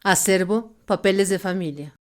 Acervo, papeles de familia.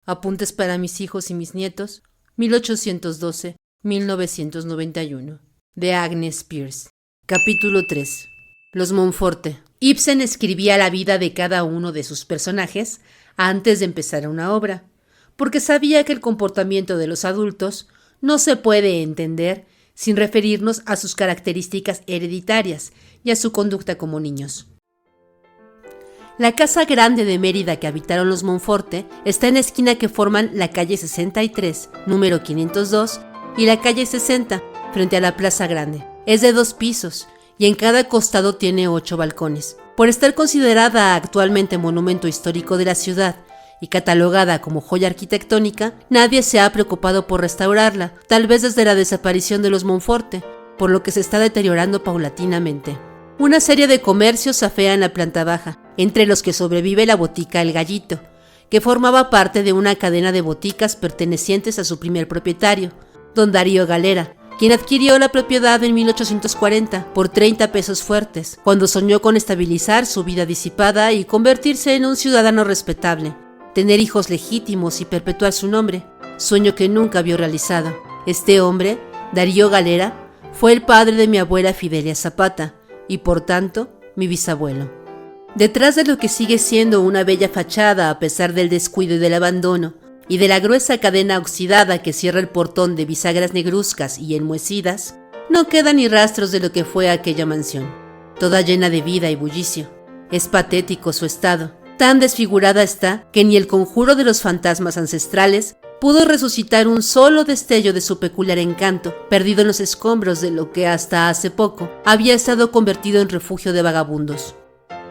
Apuntes para mis hijos y mis nietos, 1812-1991. De Agnes Pierce. Capítulo 3. Los Monforte. Ibsen escribía la vida de cada uno de sus personajes antes de empezar una obra, porque sabía que el comportamiento de los adultos no se puede entender sin referirnos a sus características hereditarias y a su conducta como niños. La casa grande de Mérida que habitaron los Monforte está en la esquina que forman la calle 63, número 502, y la calle 60, frente a la Plaza Grande. Es de 2 pisos y en cada costado tiene 8 balcones. Por estar considerada actualmente monumento histórico de la ciudad y catalogada como joya arquitectónica, nadie se ha preocupado por restaurarla, tal vez desde la desaparición de los Monforte, por lo que se está deteriorando paulatinamente. Una serie de comercios afean la planta baja, entre los que sobrevive la botica El Gallito, que formaba parte de una cadena de boticas pertenecientes a su primer propietario, don Darío Galera, quien adquirió la propiedad en 1840 por 30 pesos fuertes, cuando soñó con estabilizar su vida disipada y convertirse en un ciudadano respetable, tener hijos legítimos y perpetuar su nombre, sueño que nunca vio realizado. Este hombre, Darío Galera, fue el padre de mi abuela Fidelia Zapata, y por tanto, mi bisabuelo. Detrás de lo que sigue siendo una bella fachada a pesar del descuido y del abandono, y de la gruesa cadena oxidada que cierra el portón de bisagras negruzcas y enmohecidas, no quedan ni rastros de lo que fue aquella mansión, toda llena de vida y bullicio. Es patético su estado, tan desfigurada está que ni el conjuro de los fantasmas ancestrales pudo resucitar un solo destello de su peculiar encanto, perdido en los escombros de lo que hasta hace poco había estado convertido en refugio de vagabundos.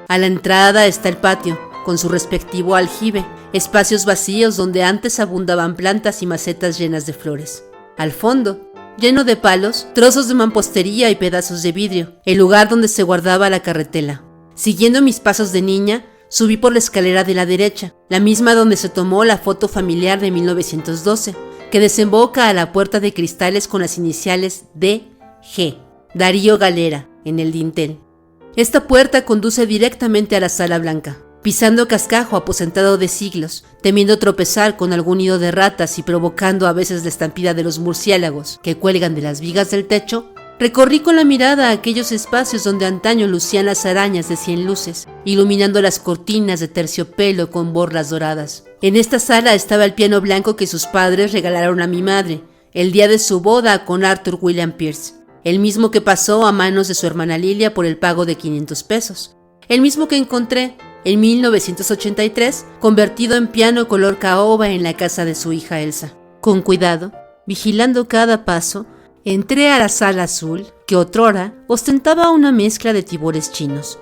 A la entrada está el patio, con su respectivo aljibe, espacios vacíos donde antes abundaban plantas y macetas llenas de flores. Al fondo, lleno de palos, trozos de mampostería y pedazos de vidrio, el lugar donde se guardaba la carretela. Siguiendo mis pasos de niña, subí por la escalera de la derecha, la misma donde se tomó la foto familiar de 1912, que desemboca a la puerta de cristales con las iniciales D.G. Darío Galera, en el dintel. Esta puerta conduce directamente a la sala blanca. Pisando cascajo aposentado de siglos, temiendo tropezar con algún nido de ratas y provocando a veces la estampida de los murciélagos que cuelgan de las vigas del techo, recorrí con la mirada aquellos espacios donde antaño lucían las arañas de 100 luces, iluminando las cortinas de terciopelo con borlas doradas. En esta sala estaba el piano blanco que sus padres regalaron a mi madre el día de su boda con Arthur William Pierce, el mismo que pasó a manos de su hermana Lilia por el pago de 500 pesos, el mismo que encontré en 1983 convertido en piano color caoba en la casa de su hija Elsa. Con cuidado, vigilando cada paso, entré a la sala azul, que otrora ostentaba una mezcla de tibores chinos,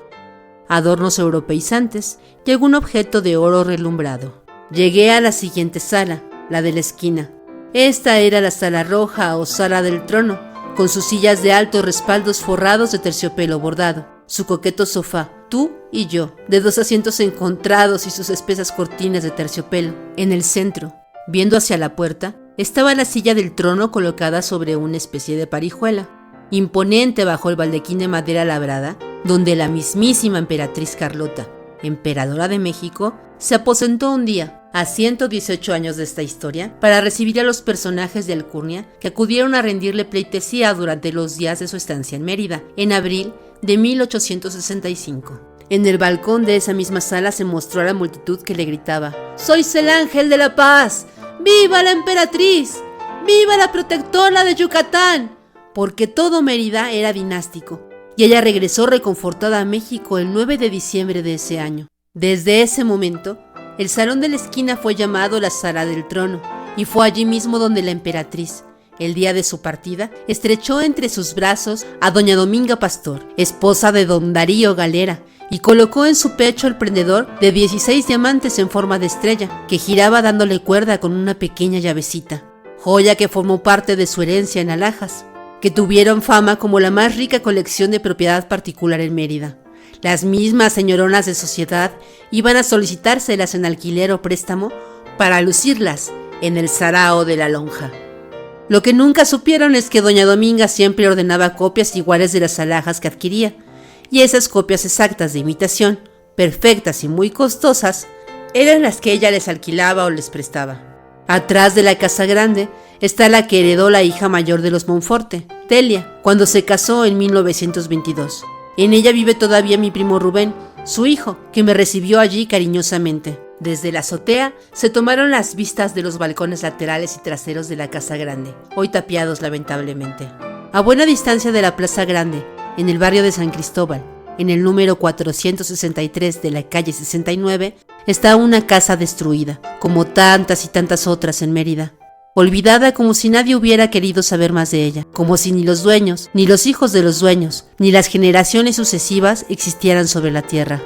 adornos europeizantes y algún objeto de oro relumbrado. Llegué a la siguiente sala, la de la esquina. Esta era la sala roja o sala del trono, con sus sillas de altos respaldos forrados de terciopelo bordado, su coqueto sofá, tú y yo, de 2 asientos encontrados y sus espesas cortinas de terciopelo. En el centro, viendo hacia la puerta, estaba la silla del trono colocada sobre una especie de parijuela, imponente bajo el baldaquín de madera labrada, donde la mismísima emperatriz Carlota, emperadora de México, se aposentó un día, a 118 años de esta historia, para recibir a los personajes de alcurnia que acudieron a rendirle pleitesía durante los días de su estancia en Mérida, en abril de 1865. En el balcón de esa misma sala se mostró a la multitud que le gritaba: «¡Sois el ángel de la paz! ¡Viva la emperatriz! ¡Viva la protectora de Yucatán!», porque todo Mérida era dinástico, y ella regresó reconfortada a México el 9 de diciembre de ese año. Desde ese momento, el salón de la esquina fue llamado la Sala del Trono, y fue allí mismo donde la emperatriz, el día de su partida, estrechó entre sus brazos a doña Dominga Pastor, esposa de don Darío Galera, y colocó en su pecho el prendedor de 16 diamantes en forma de estrella, que giraba dándole cuerda con una pequeña llavecita, joya que formó parte de su herencia en alhajas, que tuvieron fama como la más rica colección de propiedad particular en Mérida. Las mismas señoronas de sociedad iban a solicitárselas en alquiler o préstamo para lucirlas en el sarao de la lonja. Lo que nunca supieron es que doña Dominga siempre ordenaba copias iguales de las alhajas que adquiría, y esas copias exactas de imitación, perfectas y muy costosas, eran las que ella les alquilaba o les prestaba. Atrás de la casa grande está la que heredó la hija mayor de los Monforte, Delia, cuando se casó en 1922. En ella vive todavía mi primo Rubén, su hijo, que me recibió allí cariñosamente. Desde la azotea se tomaron las vistas de los balcones laterales y traseros de la casa grande, hoy tapiados lamentablemente. A buena distancia de la Plaza Grande, en el barrio de San Cristóbal, en el número 463 de la calle 69, está una casa destruida, como tantas y tantas otras en Mérida. Olvidada como si nadie hubiera querido saber más de ella, como si ni los dueños, ni los hijos de los dueños, ni las generaciones sucesivas existieran sobre la tierra.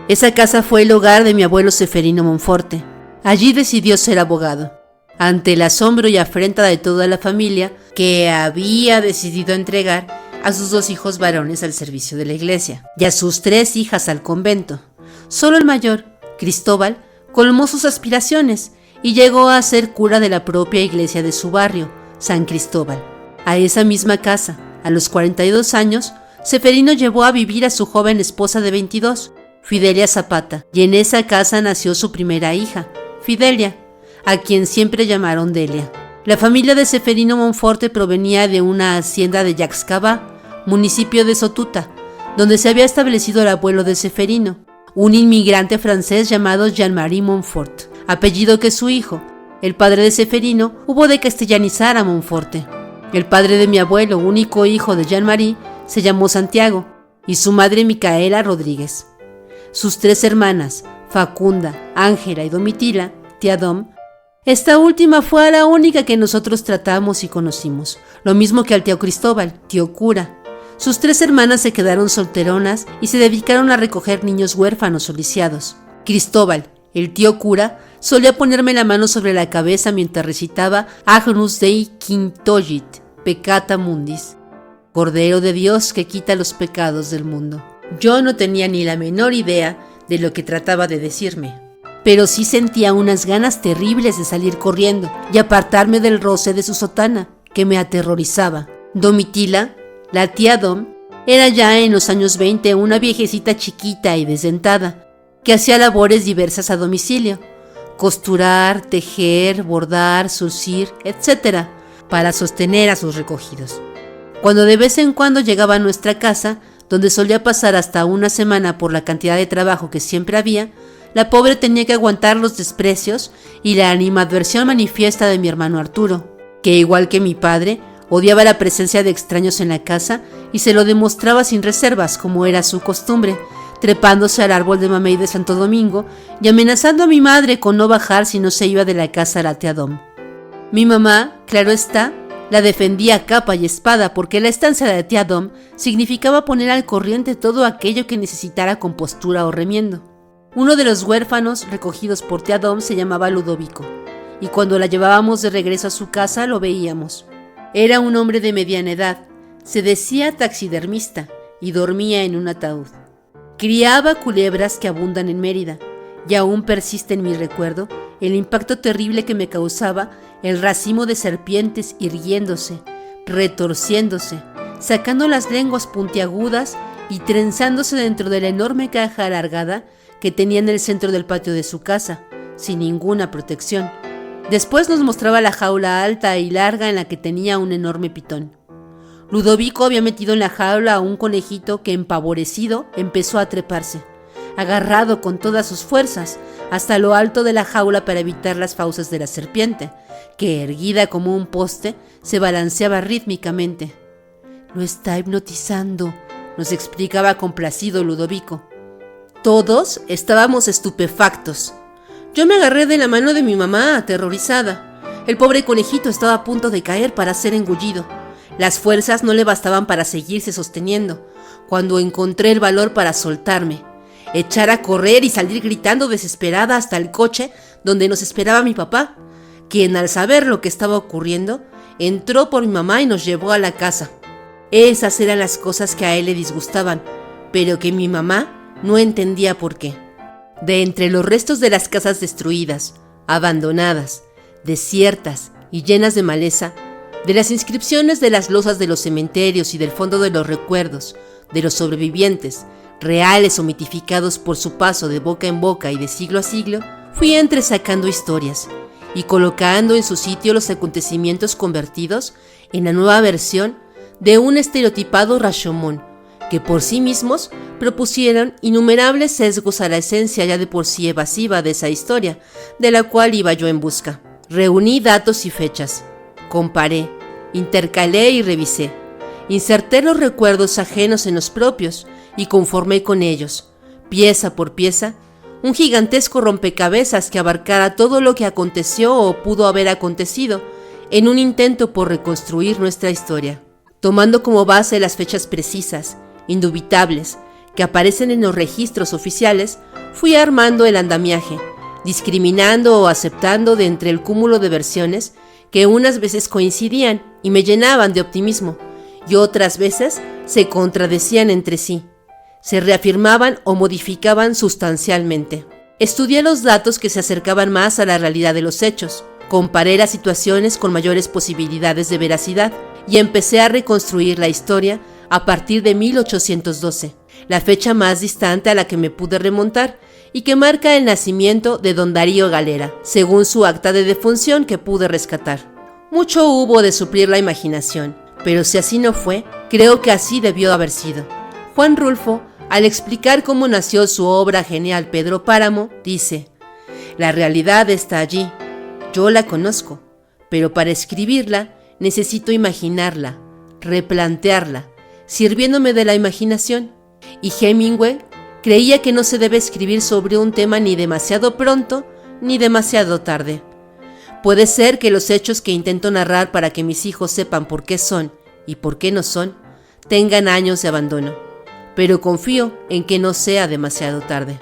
Esa casa fue el hogar de mi abuelo Seferino Monforte. Allí decidió ser abogado. Ante el asombro y afrenta de toda la familia, que había decidido entregar a sus 2 hijos varones al servicio de la iglesia y a sus 3 hijas al convento. Solo el mayor, Cristóbal, colmó sus aspiraciones y llegó a ser cura de la propia iglesia de su barrio, San Cristóbal. A esa misma casa, a los 42 años, Seferino llevó a vivir a su joven esposa de 22, Fidelia Zapata, y en esa casa nació su primera hija, Fidelia, a quien siempre llamaron Delia. La familia de Seferino Monforte provenía de una hacienda de Yaxcabá, municipio de Sotuta, donde se había establecido el abuelo de Seferino, un inmigrante francés llamado Jean-Marie Monfort, apellido que su hijo, el padre de Seferino, hubo de castellanizar a Monforte. El padre de mi abuelo, único hijo de Jean-Marie, se llamó Santiago, y su madre Micaela Rodríguez. Sus 3 hermanas, Facunda, Ángela y Domitila, tía Dom, esta última fue la única que nosotros tratamos y conocimos, lo mismo que al tío Cristóbal, tío cura. Sus 3 hermanas se quedaron solteronas y se dedicaron a recoger niños huérfanos o lisiados. Cristóbal, el tío cura, solía ponerme la mano sobre la cabeza mientras recitaba Agnus Dei Quintogit, Peccata Mundis, Cordero de Dios que quita los pecados del mundo. Yo no tenía ni la menor idea de lo que trataba de decirme, pero sí sentía unas ganas terribles de salir corriendo y apartarme del roce de su sotana, que me aterrorizaba. Domitila, la tía Dom, era ya en los años 20 una viejecita chiquita y desdentada, que hacía labores diversas a domicilio, costurar, tejer, bordar, surcir, etc., para sostener a sus recogidos. Cuando de vez en cuando llegaba a nuestra casa, donde solía pasar hasta una semana por la cantidad de trabajo que siempre había, la pobre tenía que aguantar los desprecios y la animadversión manifiesta de mi hermano Arturo, que igual que mi padre, odiaba la presencia de extraños en la casa y se lo demostraba sin reservas, como era su costumbre, trepándose al árbol de mamey de Santo Domingo y amenazando a mi madre con no bajar si no se iba de la casa a la tía Dom. Mi mamá, claro está, la defendía a capa y espada porque la estancia de la tía Dom significaba poner al corriente todo aquello que necesitara compostura o remiendo. Uno de los huérfanos recogidos por tía Dom se llamaba Ludovico, y cuando la llevábamos de regreso a su casa lo veíamos. Era un hombre de mediana edad, se decía taxidermista y dormía en un ataúd. Criaba culebras que abundan en Mérida, y aún persiste en mi recuerdo el impacto terrible que me causaba el racimo de serpientes irguiéndose, retorciéndose, sacando las lenguas puntiagudas y trenzándose dentro de la enorme caja alargada que tenía en el centro del patio de su casa, sin ninguna protección. Después nos mostraba la jaula alta y larga en la que tenía un enorme pitón. Ludovico había metido en la jaula a un conejito que, empavorecido, empezó a treparse, agarrado con todas sus fuerzas, hasta lo alto de la jaula para evitar las fauces de la serpiente, que, erguida como un poste, se balanceaba rítmicamente. «Lo está hipnotizando», nos explicaba complacido Ludovico. Todos estábamos estupefactos. Yo me agarré de la mano de mi mamá, aterrorizada. El pobre conejito estaba a punto de caer para ser engullido. Las fuerzas no le bastaban para seguirse sosteniendo, cuando encontré el valor para soltarme, echar a correr y salir gritando desesperada hasta el coche donde nos esperaba mi papá, quien al saber lo que estaba ocurriendo, entró por mi mamá y nos llevó a la casa. Esas eran las cosas que a él le disgustaban, pero que mi mamá no entendía por qué. De entre los restos de las casas destruidas, abandonadas, desiertas y llenas de maleza, de las inscripciones de las losas de los cementerios y del fondo de los recuerdos de los sobrevivientes, reales o mitificados por su paso de boca en boca y de siglo a siglo, fui fui entresacando historias y colocando en su sitio los acontecimientos convertidos en la nueva versión de un estereotipado Rashomon, que por sí mismos propusieron innumerables sesgos a la esencia ya de por sí evasiva de esa historia, de la cual iba yo en busca. Reuní datos y fechas, comparé, intercalé y revisé, inserté los recuerdos ajenos en los propios y conformé con ellos, pieza por pieza, un gigantesco rompecabezas que abarcara todo lo que aconteció o pudo haber acontecido en un intento por reconstruir nuestra historia. Tomando como base las fechas precisas, indubitables, que aparecen en los registros oficiales, fui armando el andamiaje, discriminando o aceptando de entre el cúmulo de versiones que unas veces coincidían y me llenaban de optimismo, y otras veces se contradecían entre sí, se reafirmaban o modificaban sustancialmente. Estudié los datos que se acercaban más a la realidad de los hechos, comparé las situaciones con mayores posibilidades de veracidad y empecé a reconstruir la historia a partir de 1812, la fecha más distante a la que me pude remontar y que marca el nacimiento de don Darío Galera, según su acta de defunción que pude rescatar. Mucho hubo de suplir la imaginación, pero si así no fue, creo que así debió haber sido. Juan Rulfo, al explicar cómo nació su obra genial Pedro Páramo, dice: la realidad está allí, yo la conozco, pero para escribirla necesito imaginarla, replantearla, sirviéndome de la imaginación. Y Hemingway creía que no se debe escribir sobre un tema ni demasiado pronto ni demasiado tarde. Puede ser que los hechos que intento narrar para que mis hijos sepan por qué son y por qué no son, tengan años de abandono, pero confío en que no sea demasiado tarde.